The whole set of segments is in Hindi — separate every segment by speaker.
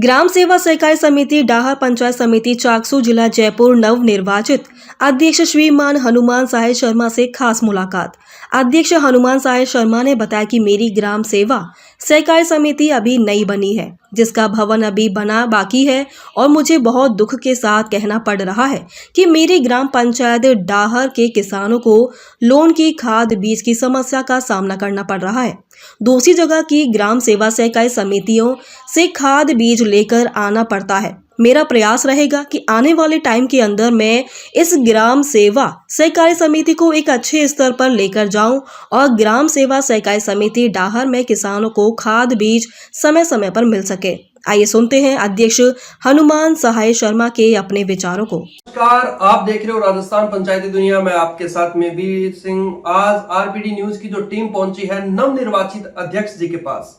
Speaker 1: ग्राम सेवा सहकारी समिति डाहर पंचायत समिति चाकसू जिला जयपुर नव निर्वाचित अध्यक्ष श्रीमान हनुमान साहिल शर्मा से खास मुलाकात। अध्यक्ष हनुमान साहिल शर्मा ने बताया कि मेरी ग्राम सेवा सहकारी समिति अभी नई बनी है, जिसका भवन अभी बना बाकी है और मुझे बहुत दुख के साथ कहना पड़ रहा है कि मेरी ग्राम पंचायत डाहर के किसानों को लोन की खाद बीज की समस्या का सामना करना पड़ रहा है। दूसरी जगह की ग्राम सेवा सहकारी समितियों से खाद बीज लेकर आना पड़ता है। मेरा प्रयास रहेगा कि आने वाले टाइम के अंदर मैं इस ग्राम सेवा सहकारी समिति को एक अच्छे स्तर पर लेकर जाऊं और ग्राम सेवा सहकारी समिति डाहर में किसानों को खाद बीज समय समय पर मिल सके। आइए सुनते हैं अध्यक्ष हनुमान साहिल शर्मा के अपने विचारों को।
Speaker 2: नमस्कार, आप देख रहे हो राजस्थान पंचायती दुनिया में आपके साथ में वीर सिंह। आज आरपीडी न्यूज की जो टीम पहुंची है नवनिर्वाचित अध्यक्ष जी के पास,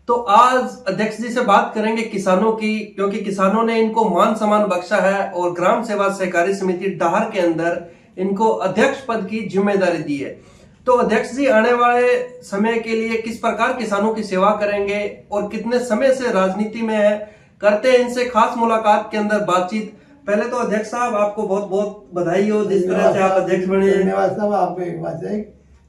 Speaker 2: तो आज अध्यक्ष जी से बात करेंगे किसानों की, क्योंकि किसानों ने इनको मान सम्मान बख्शा है और ग्राम सेवा सहकारी समिति डाहर के अंदर इनको अध्यक्ष पद की जिम्मेदारी दी है। तो अध्यक्ष जी आने वाले समय के लिए किस प्रकार किसानों की सेवा करेंगे और कितने समय से राजनीति में है, करते हैं इनसे खास मुलाकात के अंदर बातचीत। पहले तो अध्यक्ष साहब आपको बहुत बहुत बधाई हो जिस तरह से आप अध्यक्ष बने।
Speaker 3: धन्यवाद साहब, आपको एक बात है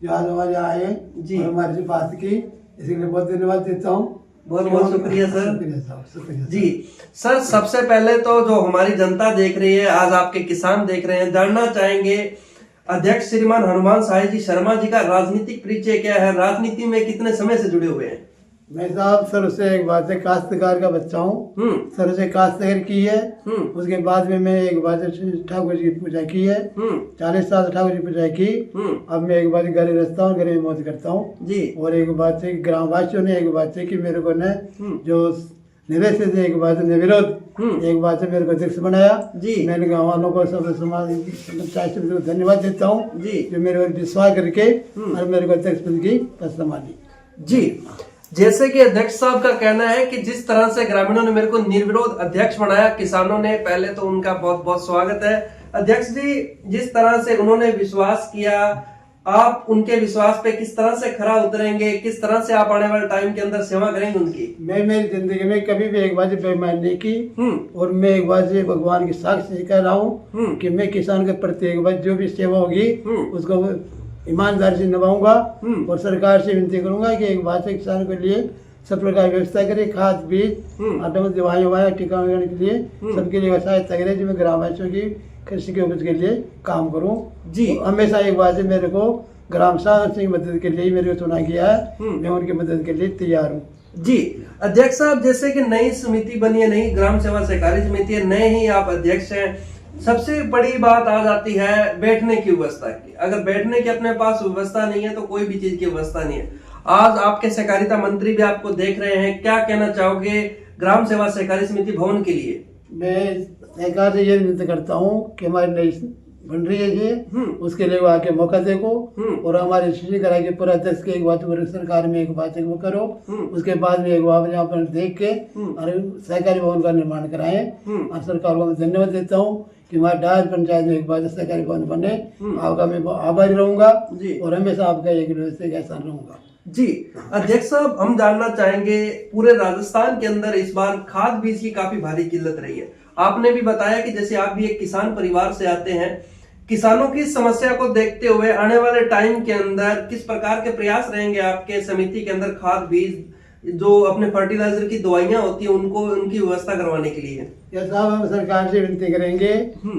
Speaker 3: जो आज हमारे आए जी हमारे से बात की, इसलिए बहुत धन्यवाद देता हूँ।
Speaker 2: बहुत बहुत शुक्रिया सर।
Speaker 3: शुक्रिया
Speaker 2: जी सर, सबसे पहले तो जो हमारी जनता देख रही है, आज आपके किसान देख रहे हैं, जानना चाहेंगे अध्यक्ष श्रीमान हनुमान साहिल जी शर्मा जी का राजनीतिक परिचय क्या है, राजनीति में कितने समय से जुड़े हुए हैं?
Speaker 3: मैं साहब सर से एक बात है, काश्तकार का बच्चा हूँ। सर से काश्तकार की है, उसके बाद में मैं एक बात ठाकुर जी की पूजा की है। 40 साल ठाकुर जी पूजा की। अब मैं एक बात घर रहता हूँ, घर में मौज करता हूँ जी। और एक बात है ग्रामवासियों ने एक बात है कि मेरे को न जो निवेश से एक बात निर्विरोध एक बात है मेरे को अध्यक्ष बनाया जी। मैंने गाँव वालों को सब समाज को धन्यवाद देता हूँ जी, जो मेरे पर विश्वास करके और मेरे को अध्यक्ष पद की सम्मानी जी।
Speaker 2: जैसे कि अध्यक्ष साहब का कहना है कि जिस तरह से ग्रामीणों ने मेरे को निर्विरोध अध्यक्ष बनाया, किसानों ने, पहले तो उनका बहुत बहुत स्वागत है। अध्यक्ष जी, जिस तरह से उन्होंने विश्वास किया, आप उनके विश्वास पे किस तरह से खरा उतरेंगे, किस तरह से आप आने वाले टाइम के अंदर सेवा करेंगे उनकी?
Speaker 3: मैं मेरी जिंदगी में कभी भी एक बात बेईमानी नहीं की और मैं एक बात से भगवान की साक्षी से कह रहा हूँ कि मैं किसान के प्रति एक बात जो भी सेवा होगी उसको ईमानदारी से निभाऊंगा और सरकार से विनती करूंगा कि एक बात से किसान के लिए सब प्रकार की व्यवस्था करे, खाद बीज आटम दवाइयाँ टीका लगाने के लिए सबके लिए सहायता करे, जो मैं ग्रामवासियों की कृषि के उपज के लिए काम करूं जी। हमेशा एक बात है, मेरे को ग्राम साधन की मदद के लिए मेरे को चुना गया है, मैं उनकी मदद के लिए तैयार हूँ
Speaker 2: जी। अध्यक्ष साहब, जैसे कि नई समिति बनी है, नई ग्राम सेवा सहकारी समिति है, नए ही आप अध्यक्ष हैं, सबसे बड़ी बात आ जाती है बैठने की व्यवस्था की। अगर बैठने की अपने पास व्यवस्था नहीं है तो कोई भी चीज की व्यवस्था नहीं है। आज आपके सहकारिता मंत्री भी आपको देख रहे हैं, क्या कहना चाहोगे ग्राम सेवा सहकारी समिति भवन के लिए?
Speaker 3: मैं सरकार से ये विनती करता हूँ कि हमारी नई बन रही है ये, उसके लिए वो आके मौका देखो और हमारे श्री करा के पूरा अध्यक्ष के एक बात सरकार में एक बात वो करो, उसके बाद में एक बात यहाँ पर देख के और सहकारी भवन का निर्माण कराएं। और सरकार को मैं धन्यवाद देता हूँ कि हमारे डाहर पंचायत में एक बात सहकारी भवन बने। आपका मैं आभारी रहूंगा और हमेशा आपका एक एहसान रहूंगा
Speaker 2: जी। अध्यक्ष साहब, हम जानना चाहेंगे पूरे राजस्थान के अंदर इस बार खाद बीज की काफी भारी किल्लत रही है। आपने भी बताया कि जैसे आप भी एक किसान परिवार से आते हैं, किसानों की समस्या को देखते हुए आने वाले टाइम के अंदर किस प्रकार के प्रयास रहेंगे आपके समिति के अंदर खाद बीज जो अपने फर्टिलाइजर की दवाइयां होती है उनको उनकी व्यवस्था करवाने के लिए?
Speaker 3: यह साहब हम सरकार से विनती करेंगे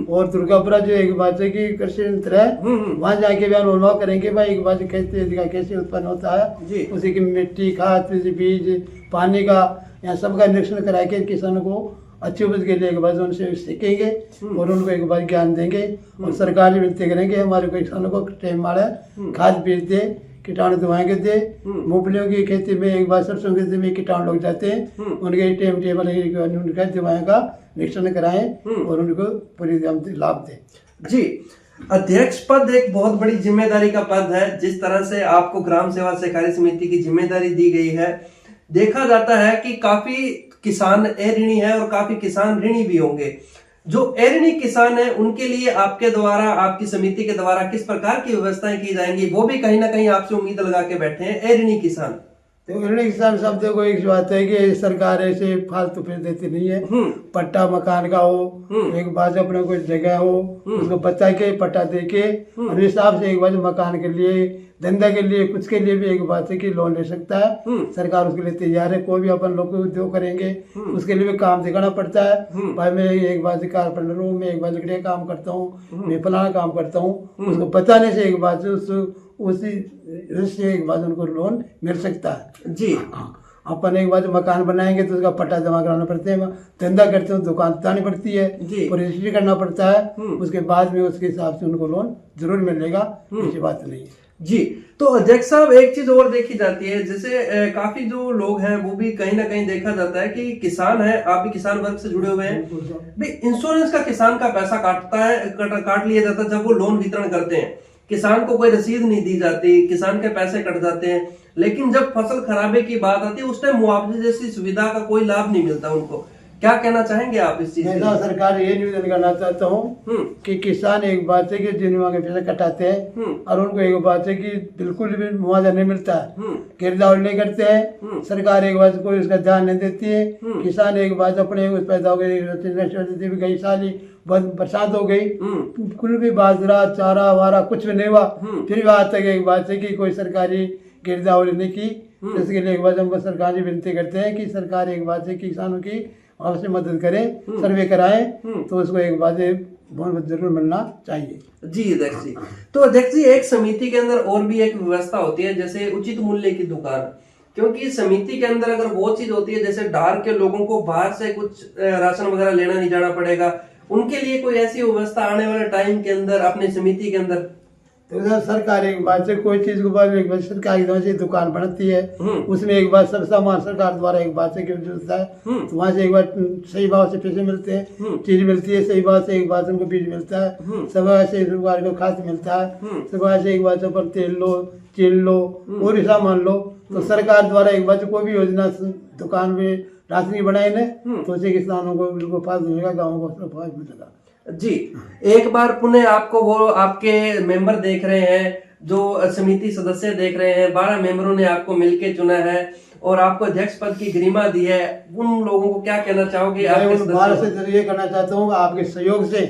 Speaker 3: और दुर्गापुरा जो एक बात है कि कृषि यंत्र है वहाँ जाके भी अनुभव करेंगे भाई एक बात खेती कैसे उत्पन्न होता है, उसी की मिट्टी, खाद, बीज, पानी का यहाँ सबका निरीक्षण करा के किसानों को अच्छी उपज के लिए एक बार उनसे सीखेंगे और उनको एक बार ज्ञान देंगे और सरकार से विनती करेंगे हमारे को किसानों को टाइम मारे खाद बीज दे, कीटाणु दवाएं दे। मूंगफलियों की खेती में एक बार सरसों की खेती में कीटाणु लग जाते हैं, उनके टेबल उनका दवाएं का निरीक्षण कराएं और उनको पूरी लाभ दें
Speaker 2: जी। अध्यक्ष पद एक बहुत बड़ी जिम्मेदारी का पद है। जिस तरह से आपको ग्राम सेवा सहकारी समिति की जिम्मेदारी दी गई है, देखा जाता है कि काफी किसान अऋणी है और काफी किसान ऋणी भी होंगे। जो अऋणी किसान है उनके लिए आपके द्वारा, आपकी समिति के द्वारा किस प्रकार की व्यवस्थाएं की जाएंगी, वो भी कहीं ना कहीं आपसे उम्मीद लगा के बैठे हैं अऋणी किसान।
Speaker 3: तो उन्होंने किसान शब्द को एक बात है कि सरकार ऐसे फालतू फिर देती नहीं है। पट्टा मकान का हो, एक बात अपने कोई जगह हो, उसको बता के पट्टा दे के और हिसाब से एक बात मकान के लिए, धंधा के लिए, कुछ के लिए भी एक बात है कि लोन ले सकता है। सरकार उसके लिए तैयार है। कोई भी अपन लोग उद्योग करेंगे उसके लिए भी काम दिखाना पड़ता है। भाई मैं एक बात कारपेंटर हूँ, मैं एक बात लकड़ी का काम करता हूँ, मैं फलाना काम करता हूँ, उसको बताने से एक बात उसी से एक बात उनको लोन मिल सकता है।
Speaker 2: जी
Speaker 3: अपन एक बार मकान बनाएंगे तो उसका पट्टा जमा कराना पड़ता है, धंधा करते हो दुकान बतानी पड़ती है, रजिस्ट्री करना पड़ता है। उसके बाद में उसके हिसाब से उनको लोन जरूर मिलेगा, ऐसी बात नहीं है।
Speaker 2: जी तो अध्यक्ष साहब एक चीज और देखी जाती है, जैसे काफी जो लोग हैं वो भी कहीं ना कहीं देखा जाता है कि किसान है, आप भी किसान वर्ग से जुड़े हुए हैं भाई, इंश्योरेंस का किसान का पैसा काट लिया जाता है जब वो लोन वितरण करते हैं। किसान को कोई रसीद नहीं दी जाती, किसान के पैसे कट जाते हैं, लेकिन जब फसल खराबे की बात आती है उस टाइम मुआवजे जैसी सुविधा का कोई लाभ नहीं मिलता उनको। क्या कहना चाहेंगे आप इस चीज?
Speaker 3: मैं तो सरकार ये निवेदन करना चाहता हूँ कि किसान एक बात है कि जिन के पैसे कटाते हैं और उनको एक बात है कि बिल्कुल भी मुआवजा नहीं मिलता है, गिरदावरी नहीं करते हैं, सरकार एक बात कोई उसका ध्यान नहीं देती है। किसान एक बात अपने उस पैदा हो गई, गई साल ही बहुत बरसात हो गई, कुल भी बाजरा चारा वारा कुछ भी नहीं हुआ, फिर भी आज तक एक बात है कि कोई सरकारी गिरदावरी नहीं की। इसके लिए एक बात हम सरकार से विनती करते हैं कि सरकार एक बात है किसानों की आपसे मदद करें, सर्वे कराएं, तो उसको एक बात बहुत जरूर मिलना चाहिए।
Speaker 2: जी अध्यक्ष जी, तो अध्यक्ष जी एक समिति के अंदर और भी एक व्यवस्था होती है जैसे उचित मूल्य की दुकान, क्योंकि समिति के अंदर अगर वो चीज होती है जैसे डार के लोगों को बाहर से कुछ राशन वगैरह लेना नहीं जाना पड़ेगा, उनके लिए कोई ऐसी व्यवस्था आने वाले टाइम के अंदर अपनी समिति के अंदर?
Speaker 3: तो सरकार एक बात से कोई चीज को बाद एक बार सरकार की तरफ से दुकान बनती है, उसमें एक बार सब सामान सरकार द्वारा एक बात से होता है, तो वहाँ से एक बार सही भाव से पैसे मिलते हैं, चीज मिलती है, सही भाव से एक बार उनको बीज मिलता है, सब से सरकार को खाद मिलता है, सब से एक बार पर तेल लो, चील लो और ही सामान लो। तो सरकार द्वारा एक बार कोई भी योजना दुकान में राशन की बनाई ने तो उसे किसानों को बिल्कुल फायदा मिलेगा, गाँव को फायदा मिलेगा।
Speaker 2: जी एक बार पुनः आपको वो आपके मेंबर देख रहे हैं, जो समिति सदस्य देख रहे हैं, 12 मेंबरों ने आपको मिलके चुना है और आपको अध्यक्ष पद की गरिमा दी है, उन लोगों को क्या कहना चाहोगे?
Speaker 3: भारत से ये कहना चाहता हूँ आपके सहयोग से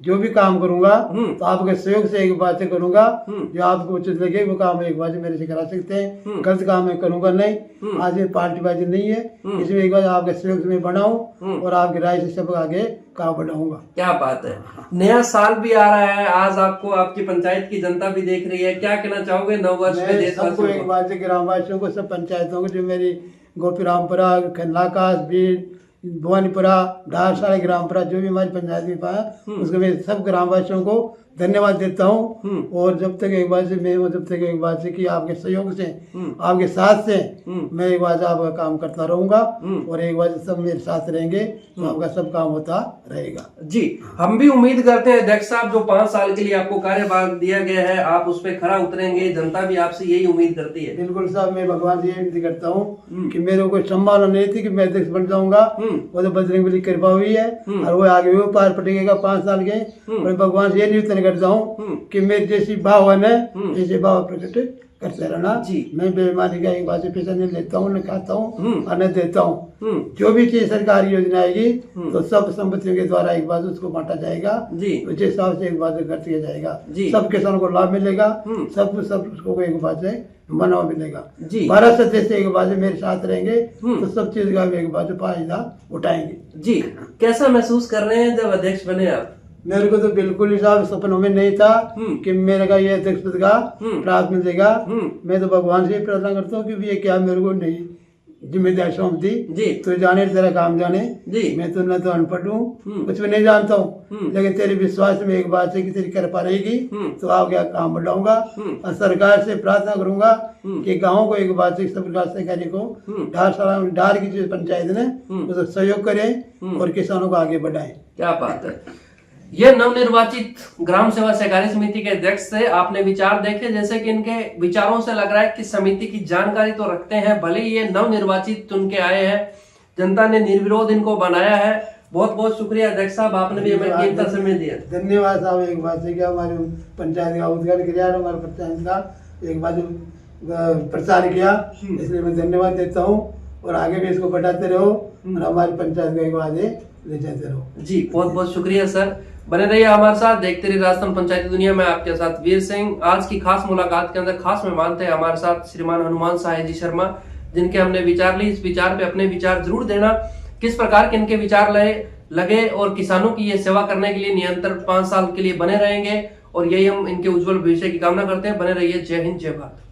Speaker 3: जो भी काम करूंगा तो आपके सहयोग से एक बात करूंगा, जो आपको उचित लगे वो काम एक बात मेरे से करा सकते हैं, गलत काम मैं करूंगा नहीं। आज ये पार्टीबाजी नहीं है, इसमें एक बात आपके सहयोग से मैं बनाऊं और आपकी राय से सब आगे काम बढ़ाऊंगा।
Speaker 2: क्या बात है, नया साल भी आ रहा है, आज आपको आपकी पंचायत की जनता भी देख रही है, क्या कहना चाहोगे नववर्ष में देशवासियों को?
Speaker 3: एक बात ग्रामवासियों को, सब पंचायतों को, जो मेरी गोपीरामपुरा, खंडलाकाश, बीड़, भवानीपुरा, ढार, सारे ग्रामपुरा जो भी हमारी पंचायत में पाया उसको मैं सब ग्रामवासियों को धन्यवाद देता हूँ। और जब तक एक बात से मैं जब तक एक बात से कि आपके सहयोग से आपके साथ से मैं एक बात आपका काम करता रहूंगा और एक बात सब मेरे साथ रहेंगे तो आपका सब काम होता रहेगा।
Speaker 2: जी हम भी उम्मीद करते हैं अध्यक्ष साहब, जो 5 साल के लिए आपको कार्यभार दिया गया है आप उस पर खरा उतरेंगे, जनता भी आपसे यही उम्मीद करती है।
Speaker 3: बिल्कुल साहब, मैं भगवान से ये विनती करता हूँ कि मेरे को संभावना नहीं थी कि मैं अध्यक्ष बन जाऊंगा, वो तो बजरंगबली की कृपा हुई है और वो आगे भी पार पटेगा 5 साल के। और भगवान से ये निवेदन करता हूँ कि मेरी जैसी भाव है ऐसे भाव प्रकट करते रहना। मैं बेईमानी का एक बात से पैसा नहीं लेता हूँ, न खाता हूँ और न देता हूँ। जो भी चीज सरकारी योजना आएगी तो सब संपत्तियों के द्वारा एक बात उसको बांटा जाएगा, उस हिसाब से एक बात खर्च किया जाएगा, सब किसानों को लाभ मिलेगा, सब उसको एक बात से बनावा मिलेगा। भारत सदस्य एक बात से मेरे साथ रहेंगे तो सब चीज का एक बात फायदा उठाएंगे।
Speaker 2: जी कैसा महसूस कर रहे हैं जब अध्यक्ष बने आप?
Speaker 3: मेरे को तो बिल्कुल ही साहब सपनों में नहीं था कि मेरे का ये अध्यक्ष पद का प्राप्त मिलेगा। मैं तो भगवान से प्रार्थना करता हूँ कि ये क्या मेरे को नहीं जिम्मेदारी सौंप दी, तो जाने तेरा काम जाने। मैं तो न तो अनपढ़ हूँ, कुछ भी नहीं जानता हूँ, लेकिन तेरे विश्वास में एक बात है कि तेरी कृपा रहेगी तो आप क्या काम बढ़ाऊंगा। और सरकार से प्रार्थना करूंगा कि गाँव को एक बात है सब अधिकारी को ढार की जो पंचायत ने उसको सहयोग करें और किसानों को आगे बढ़ाएं।
Speaker 2: क्या बात है। ये नवनिर्वाचित ग्राम सेवा सहकारी समिति के अध्यक्ष थे, आपने विचार देखे, जैसे कि इनके विचारों से लग रहा है कि समिति की जानकारी तो रखते हैं, भले ही ये नवनिर्वाचित चुन के आए हैं, जनता ने निर्विरोध इनको बनाया है। बहुत बहुत शुक्रिया अध्यक्ष साहब, आपने भी हमें कीमती समय दिया।
Speaker 3: धन्यवाद साहब। एक बात है कि हमारे पंचायत का उद्घाटन किया, हमारे पंचायत का एक बात प्रचार किया, इसलिए मैं धन्यवाद देता हूँ। और आगे भी इसको बढ़ाते रहो और हमारी पंचायत को एक आगे ले जाते रहो।
Speaker 2: जी बहुत बहुत शुक्रिया सर, बने रहिए हमारे साथ, देखते रहिए राजस्थान पंचायती दुनिया में। आपके साथ वीर सिंह। आज की खास मुलाकात के अंदर खास मेहमान थे हमारे साथ श्रीमान हनुमान सहाय जी शर्मा, जिनके हमने विचार ली। इस विचार पे अपने विचार जरूर देना, किस प्रकार के इनके विचार लगे और किसानों की ये सेवा करने के लिए निरंतर 5 साल के लिए बने रहेंगे। और यही हम इनके उज्जवल भविष्य की कामना करते हैं। बने रहिए। जय हिंद, जय भारत।